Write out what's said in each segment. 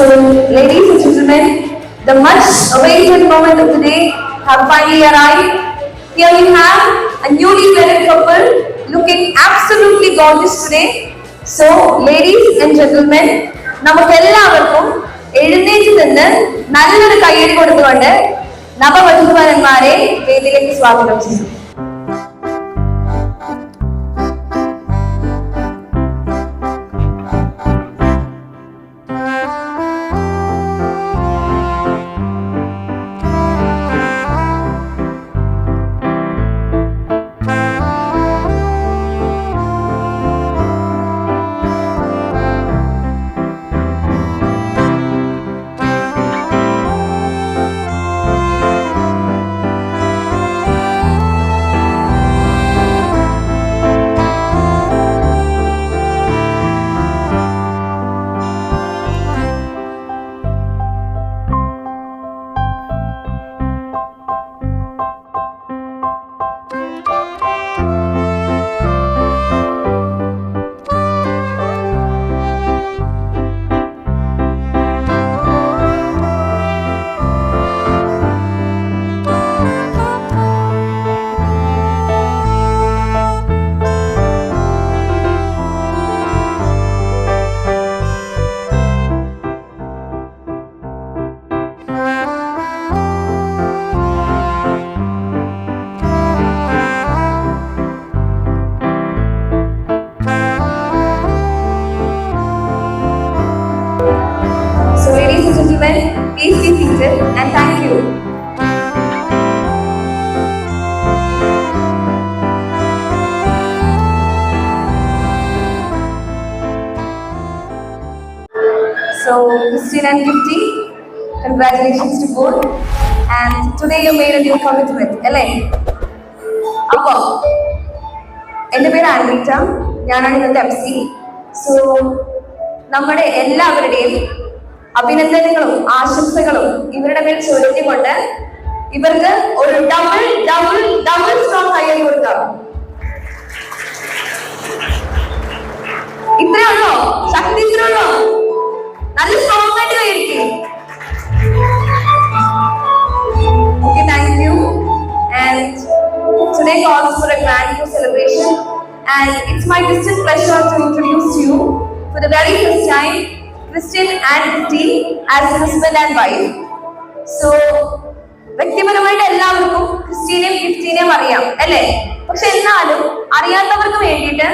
So, ladies and gentlemen, the much awaited moment of the day have finally arrived. Here we have a newly wedded couple looking absolutely gorgeous today. So, ladies and gentlemen, നമുക്കെല്ലാവർക്കും എഴുന്നേറ്റ് നിന്ന് നല്ലൊരു കയ്യടി കൊടുത്തുകൊണ്ട് നവവധൂവരന്മാരെ വേദിയിലേക്ക് സ്വാഗതം ചെയ്യുന്നു. Please be seated and thank you. So, Christine and Gifty, congratulations to both. And today you made a new commitment, LA. Appo, എൻ്റെ പേര് ആൻഡ്രീറ്റ, ഞാനാണ് ഇന്നത്തെ MC. So, നമ്മുടെ എല്ലാവരുടെയും അഭിനന്ദനങ്ങളും ആശംസകളും ഇവരുടെ മേൽ ചൊരിഞ്ഞുകൊണ്ട് ഇവർക്ക് ഒരു ഡബിൾ സ്ട്രോങ് കയ്യടി കൊടുക്കാം. ഇത്രയുള്ളോ? ശക്തി ഇത്രയുള്ളോ? നല്ല സ്ട്രോങ് ആയിട്ട് കയ്യടിക്കും. Okay, thank you. And today calls for a grand new celebration, and it's my distinct pleasure to introduce to you for the very first time Christian and Gifty as husband and wife. So, വ്യക്തിപരമായിട്ട് എല്ലാവർക്കും ക്രിസ്റ്റീനെയും ഗിഫ്റ്റിനെയും അറിയാം അല്ലേ? പക്ഷെ എന്നാലും അറിയാത്തവർക്ക് വേണ്ടിയിട്ട്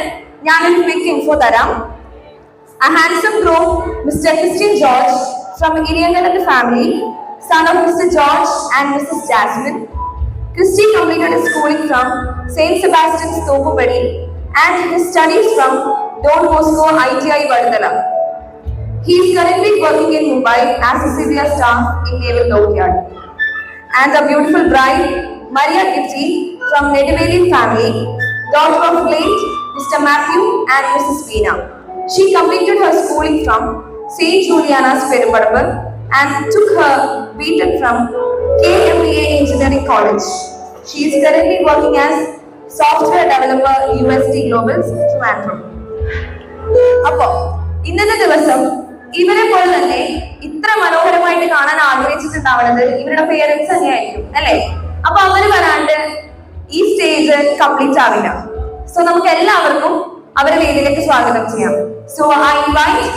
ഞാനൊരു quick info തരാം. A handsome groom, Mr. Christian George from Iriyangalathu family, son of Mr. George and Mrs. Jasmine. Christy completed his schooling from St. Sebastian's Thopupadi and his studies from Don Bosco ITI Vadadala. He is currently working in Mumbai as a civil staff in Naval Dockyard. And a beautiful bride, Maria Gifty from Nedivalian family, daughter of late Mr. Matthew and Mrs. Veena. She completed her schooling from St. Juliana's Perupadampal and took her BTech from KMBA Engineering College. She is currently working as software developer UST Globals Trivandrum. Appo, ഇന്നത്തെ ദിവസം ഇവരെ പോലെ തന്നെ ഇത്ര മനോഹരമായിട്ട് കാണാൻ ആഗ്രഹിച്ചിട്ടുണ്ടാവുന്നത് ഇവരുടെ parents തന്നെയായിരിക്കും അല്ലെ? അപ്പൊ അവര് വരാണ്ട് ഈ സ്റ്റേജ് കംപ്ലീറ്റ് ആവില്ല. സോ നമുക്ക് എല്ലാവർക്കും അവരെ വേദിയിലേക്ക് സ്വാഗതം ചെയ്യാം. So I invite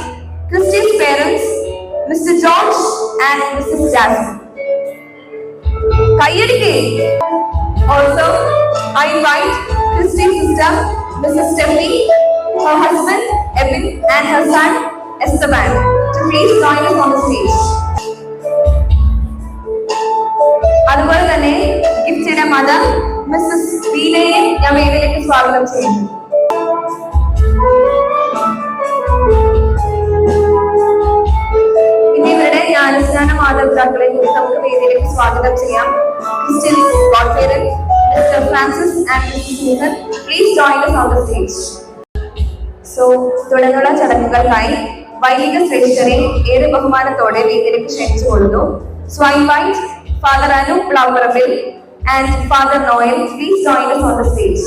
Christian's parents mister George and missus Jasmine. കയ്യടിക്കേ. Also I invite Christian's sister missus Steffi, her husband Evan and her son Esteban to please join us on the stage. അതുപോലെ തന്നെ ഗിഫ്റ്റിയുടെ mother Mrs വീനയെ ഞാൻ വേദിയിലേക്ക് സ്വാഗതം ചെയ്യുന്നു. ഇനി ഇവരുടെ ജ്ഞാനസ്നാന മാതാപിതാക്കളെ നമുക്ക് വേദിയിലേക്ക് സ്വാഗതം ചെയ്യാം. Christian godparent mister Francis and missus നീതൻ, please join us on the stage. So തുടർന്നുള്ള ചടങ്ങുകൾക്കായി വൈദിക ശ്രേഷ്ഠരെ ഏറെ ബഹുമാനത്തോടെ വേദിയിലേക്ക് ക്ഷണിച്ചുകൊള്ളുന്നു. So I invite father Anu പ്ലംബറബിൽ and father Noel, please join us on the stage.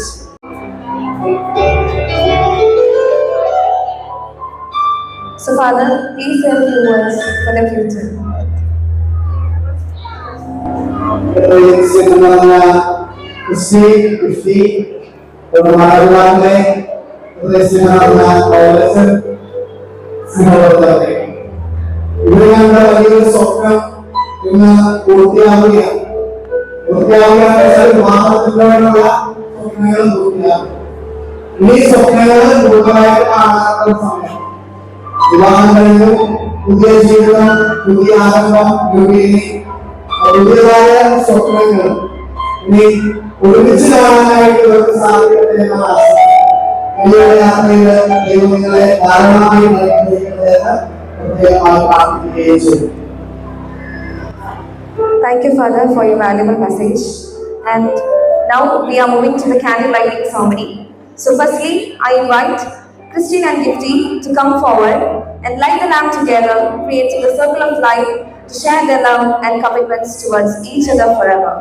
So, Father, please say a few words for the future. ഇവിടെ ഞങ്ങളുടെ വലിയൊരു സ്വപ്നം ഇന്ന് പൂർത്തിയാവുകയാണ്. വിവാഹത്തിലുള്ള സ്വപ്നങ്ങളും പൂർത്തിയാകും. ഈ സ്വപ്നങ്ങൾ പൂർണ്ണമായിട്ട് കാണാത്ത സമയം വിവാഹം കഴിഞ്ഞു, പുതിയ ജീവിതം, പുതിയ ആരംഭം, പുതിയതായ സ്വപ്നങ്ങൾ ഇനി ഒരുമിച്ച് കാണാനായിട്ട് ഇവർക്ക് സാധിക്കട്ടെ എന്ന ആശ യാത്രയിൽ ദൈവം നിങ്ങളെ ധാരാളമായി പ്രത്യേകമായി പ്രാർത്ഥിക്കുകയും ചെയ്തു. Thank you, Father, for your valuable message. And now we are moving to the candle lighting ceremony. So, firstly, I invite Christine and Gifty to come forward and light the lamp together, creating a circle of light to share their love and commitments towards each other forever.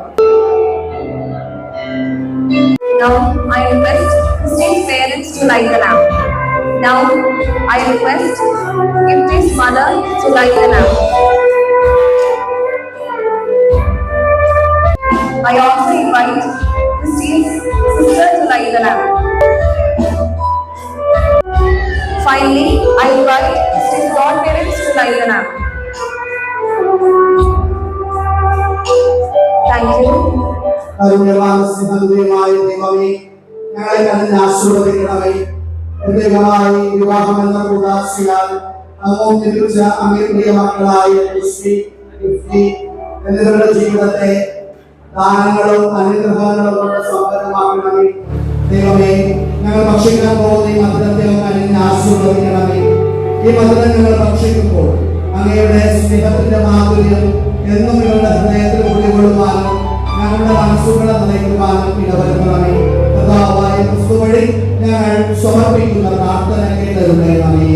Now, I request Christine's parents to light the lamp. Now, I request Gifty's mother to light the lamp. I also invite Christine's sister to light the lamp. Finally, I invite Christine's godparents to light the lamp. Thank you. വിവാഹം എന്ന കൂടാശയാൽ മക്കളായ എന്നിവരുടെ ജീവിതത്തെ ദാനങ്ങളും അനുഗ്രഹങ്ങളും കൊണ്ട് സമ്പന്നമാക്കണമേ. ദൈവമേ, ഞങ്ങൾ ഭക്ഷിക്കാൻ പോകുന്ന ഈ മധുരത്തെ അങ്ങ് ആശീർവദിക്കണമേ. ഈ മധുരം ഞങ്ങൾ ഭക്ഷിക്കുമ്പോൾ അങ്ങയുടെ സ്നേഹത്തിന്റെ മാധുര്യം എന്നും ഇവരുടെ ഹൃദയത്തിൽ കുടികൊള്ളുവാനും ഞങ്ങളുടെ മനസ്സുകളെ നയിക്കുവാനും ഇടവരുത്തണമേ. കർത്താവായ ക്രിസ്തു വഴി ഞങ്ങൾ സമർപ്പിക്കുന്ന പ്രാർത്ഥന കേട്ടരുളണമേ.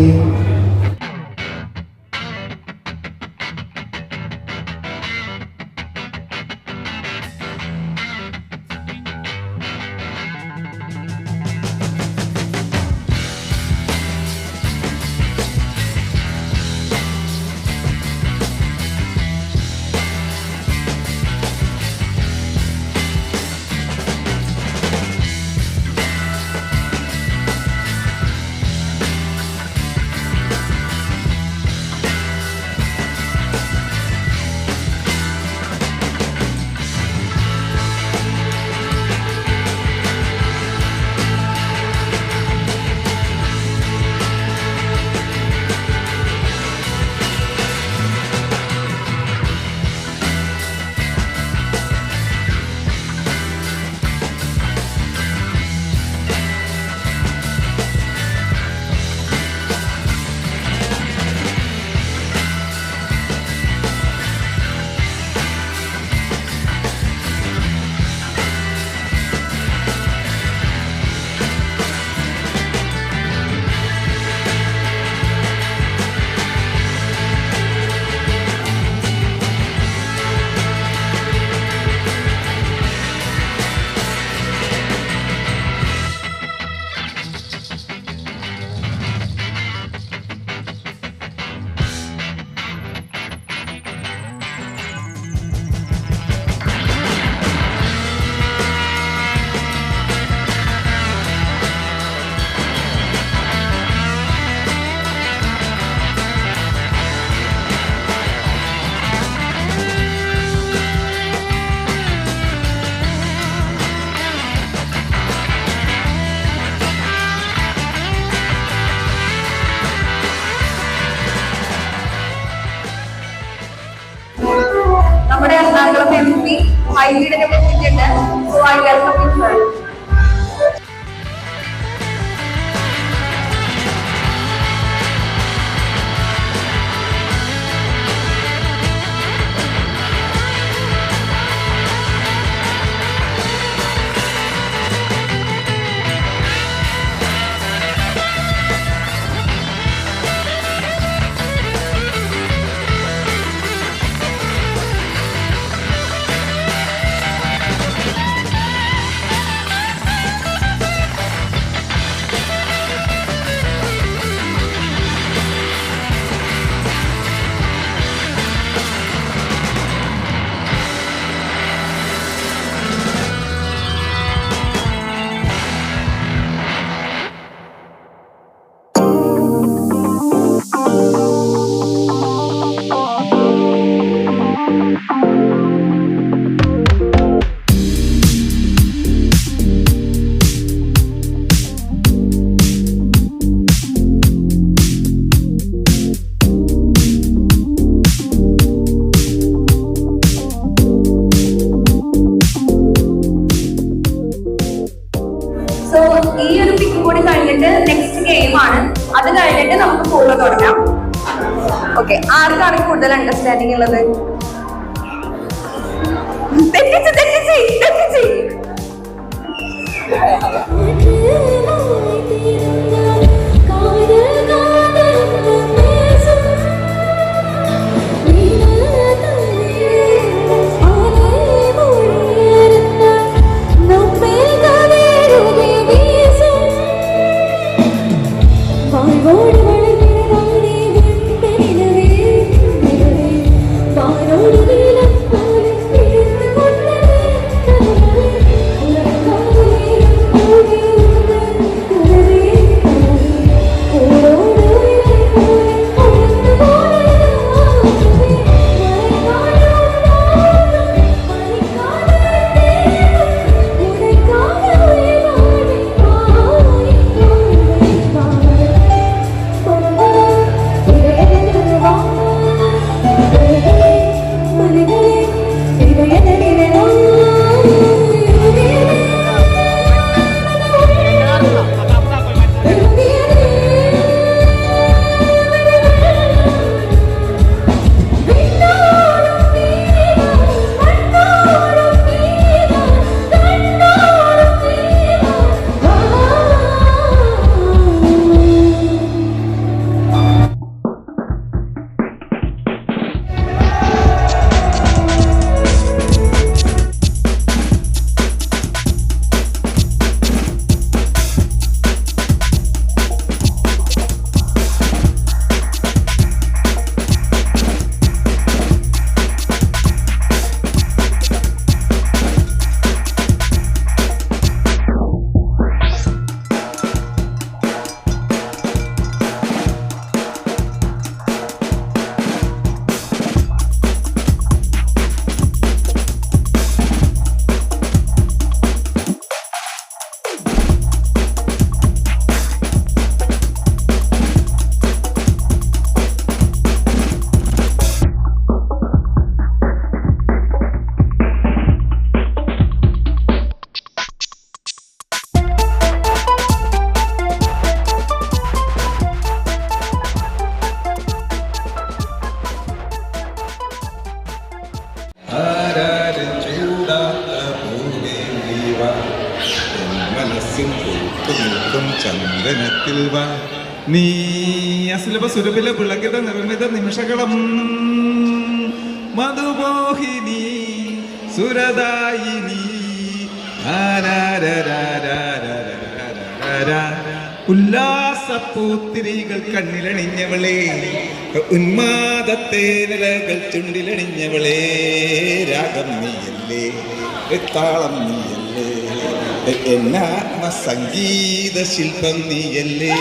I did an opportunity, so I welcome you, sir. കൂടുതൽ അണ്ടർസ്റ്റാൻഡിങ് ഉള്ളത്? തെറ്റിച്ച് തെറ്റിച്ച് തെറ്റിച്ച് ചന്ദനത്തിൽ വാ നീ അസുലഭ സുരഭില പുളകിത നിർമ്മിത നിമിഷകളം മധുമോഹിനി സുരദായിനി ഉല്ലാസപ്പൂത്തിരികൾ കണ്ണിലണിഞ്ഞവളെ ഉന്മാദത്തേനലകൾ ചുണ്ടിലണിഞ്ഞവളെ രാഗം നീയല്ലേ താളം നീയല്ലേ എന്നാത്മ സംഗീത ശില്പം നീയല്ലേ.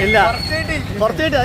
ഇല്ല കുറച്ച് കിട്ടി